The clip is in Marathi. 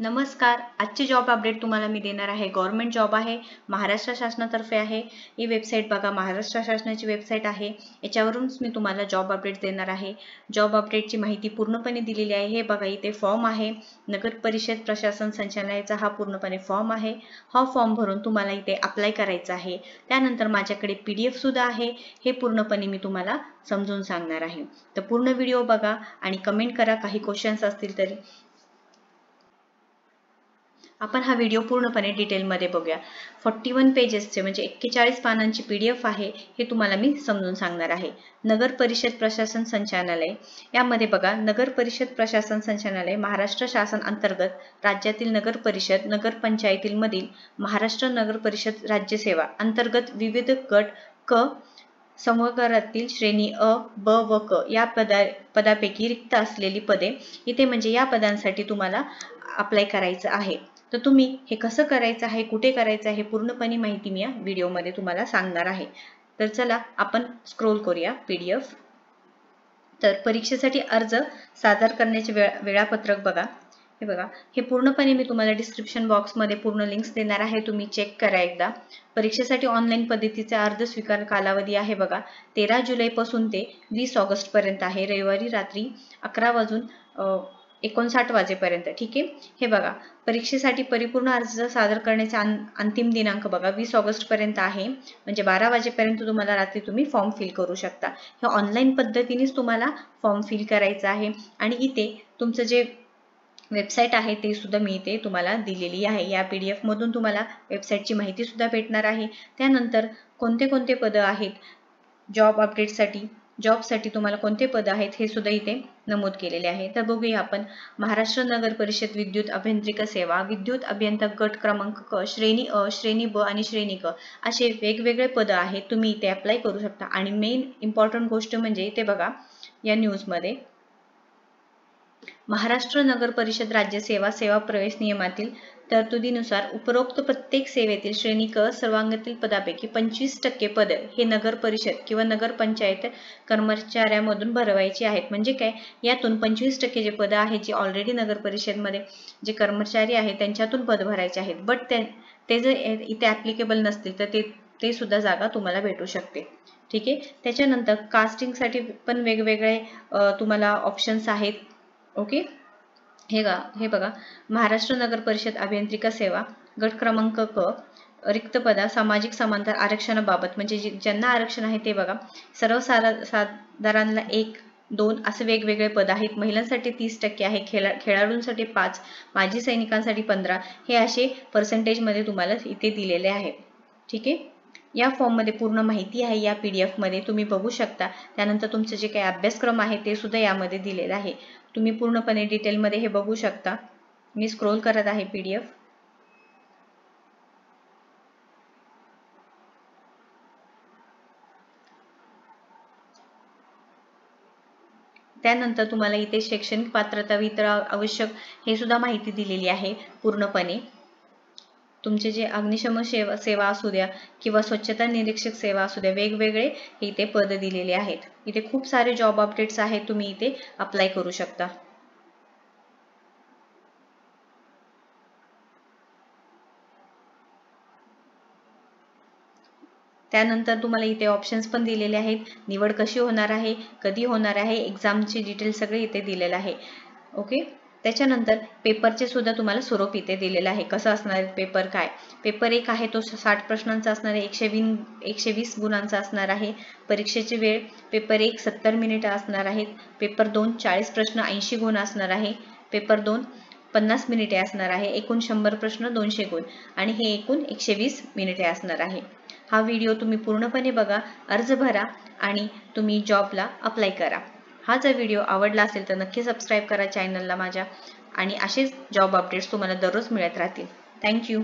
नमस्कार. आजची जॉब अपडेट तुम्हाला मी देणार आहे. गव्हर्नमेंट जॉब आहे, महाराष्ट्र शासनातर्फे आहे. ही वेबसाईट बघा, महाराष्ट्र शासनाची वेबसाईट आहे. याच्यावरूनच मी तुम्हाला जॉब अपडेट देणार आहे. जॉब अपडेटची माहिती पूर्णपणे दिलेली आहे. हे बघा, इथे फॉर्म आहे. नगर परिषद प्रशासन संचालनालयाचा हा पूर्णपणे फॉर्म आहे. हा फॉर्म भरून तुम्हाला इथे अप्लाय करायचा आहे. त्यानंतर माझ्याकडे PDF सुद्धा आहे. हे पूर्णपणे मी तुम्हाला समजून सांगणार आहे. तर पूर्ण व्हिडिओ बघा आणि कमेंट करा काही क्वेश्चन्स असतील तरी. आपण हा व्हिडिओ पूर्णपणे डिटेलमध्ये बघूया. 41 पेजेसचे म्हणजे 41 पानांची PDF आहे. हे तुम्हाला मी समजून सांगणार आहे. नगर परिषद प्रशासन संचालनालय यामध्ये बघा, नगर परिषद प्रशासन संचालनालय महाराष्ट्र शासन अंतर्गत राज्यातील नगर परिषद नगर पंचायतीमधील महाराष्ट्र नगर परिषद राज्यसेवा अंतर्गत विविध गट क संवर्गातील श्रेणी अ, ब व क या पदापैकी रिक्त असलेली पदे इथे म्हणजे या पदांसाठी तुम्हाला अप्लाय करायचं आहे. तर तुम्ही हे कसं करायचं आहे, कुठे करायचं आहे, पूर्णपणे माहिती मी या व्हिडिओमध्ये तुम्हाला सांगणार आहे. तर चला आपण स्क्रोल करूया PDF. तर परीक्षेसाठी अर्ज सादर करण्याचे वेळापत्रक बघा. हे बघा, हे पूर्णपणे मी तुम्हाला डिस्क्रिप्शन बॉक्समध्ये पूर्ण लिंक्स देणार आहे. तुम्ही चेक करा एकदा. परीक्षेसाठी ऑनलाईन पद्धतीचा अर्ज स्वीकार कालावधी आहे बघा, 13 जुलैपासून ते 20 ऑगस्ट पर्यंत आहे. रविवारी रात्री 11 वाजून 59 वाजेपर्यंत. ठीक आहे. हे बघा, परीक्षेसाठी परिपूर्ण अर्ज सादर करण्याचा अंतिम दिनांक बघा 20 ऑगस्ट पर्यंत आहे. म्हणजे 12 वाजेपर्यंत तुम्हाला रात्री तुम्ही फॉर्म फिल करू शकता. हे ऑनलाईन पद्धतीनेच तुम्हाला फॉर्म फिल करायचा आहे. आणि इथे तुमचं जे वेबसाईट आहे ते सुद्धा मी इथे तुम्हाला दिलेली आहे. या PDF मधून तुम्हाला वेबसाईटची माहिती सुद्धा भेटणार आहे. त्यानंतर कोणते कोणते पद आहेत जॉब अपडेटसाठी, जॉबसाठी तुम्हाला कोणते पद आहेत हे सुद्धा इथे नमूद केलेले आहे. तर बघूया आपण. महाराष्ट्र नगर परिषद विद्युत अभियांत्रिकी सेवा विद्युत अभियंता गट क्रमांक क, श्रेणी अ, श्रेणी ब आणि श्रेणी क असे वेगवेगळे पद आहेत. तुम्ही इथे अप्लाय करू शकता. आणि मेन इम्पॉर्टंट गोष्ट म्हणजे इथे बघा, या न्यूजमध्ये महाराष्ट्र नगर परिषद राज्यसेवा सेवा प्रवेश नियमातील तरतुदीनुसार उपरोक्त प्रत्येक सेवेतील श्रेणी क सर्वांगातील पदापैकी 25% पद हे नगर परिषद किंवा नगर पंचायत कर्मचाऱ्यांमधून भरवायची आहेत. म्हणजे काय, यातून 25% जे पद आहेत जे ऑलरेडी नगर परिषदमध्ये जे कर्मचारी आहेत त्यांच्यातून पद भरायचे आहेत. बट ते जर इथे ऍप्लिकेबल नसतील तर ते सुद्धा जागा तुम्हाला भेटू शकते. ठीक आहे. त्याच्यानंतर कास्टिंगसाठी पण वेगवेगळे तुम्हाला ऑप्शन्स आहेत. ओके. हे बघा, महाराष्ट्र नगर परिषद अभियांत्रिकी सेवा गट क्रमांक क रिक्त पदा सामाजिक समांतर आरक्षणाबाबत म्हणजे ज्यांना आरक्षण आहे ते बघा, सर्वसाधारणला 1, 2 असे वेगवेगळे पद आहेत. महिलांसाठी 30% आहे, खेळाडूंसाठी 5, माजी सैनिकांसाठी 15 हे असे पर्सेंटेज मध्ये तुम्हाला इथे दिलेले आहे. ठीक आहे. या फॉर्म मध्ये पूर्ण माहिती आहे. या PDF मध्ये तुम्ही बघू शकता. त्यानंतर तुमचे जे काही अभ्यासक्रम आहे ते सुद्धा यामध्ये दिलेला आहे. तुम्ही पूर्णपणे डिटेलमध्ये हे बघू शकता. मी स्क्रोल करत आहे PDF. त्यानंतर तुम्हाला इथे शैक्षणिक पात्रता, वितर आवश्यक हे सुद्धा माहिती दिलेली आहे पूर्णपणे. तुमचे जे अग्निशमन सेवा असू द्या किंवा स्वच्छता निरीक्षक सेवा असू द्या, वेगवेगळे इथे पद दिलेले आहेत. इथे खूप सारे जॉब अपडेट्स आहेत. तुम्ही इथे अप्लाय करू शकता. त्यानंतर तुम्हाला इथे ऑप्शन्स पण दिलेले आहेत. निवड कशी होणार आहे, कधी होणार आहे, एक्झामची डिटेल सगळे इथे दिलेलं आहे. ओके. त्याच्यानंतर पेपरचे सुद्धा तुम्हाला स्वरूप इथे दिलेलं आहे. कसं असणार आहे पेपर, काय पेपर 1 आहे तो 60 प्रश्नांचा असणार आहे, 120 गुणांचा असणार आहे. परीक्षेची वेळ पेपर 1 70 मिनिटं असणार आहेत. पेपर 2 40 प्रश्न 80 गुण असणार आहे. पेपर 2 50 मिनिटे असणार आहे. एकूण 100 प्रश्न 200 गुण आणि हे एकूण 120 मिनिटे असणार आहे. हा व्हिडिओ तुम्ही पूर्णपणे बघा, अर्ज भरा आणि तुम्ही जॉबला अप्लाय करा. हा जर व्हिडिओ आवडला असेल तर नक्की सबस्क्राईब करा चॅनलला माझ्या. आणि असेच जॉब अपडेट्स तुम्हाला दररोज मिळत राहतील. थँक्यू.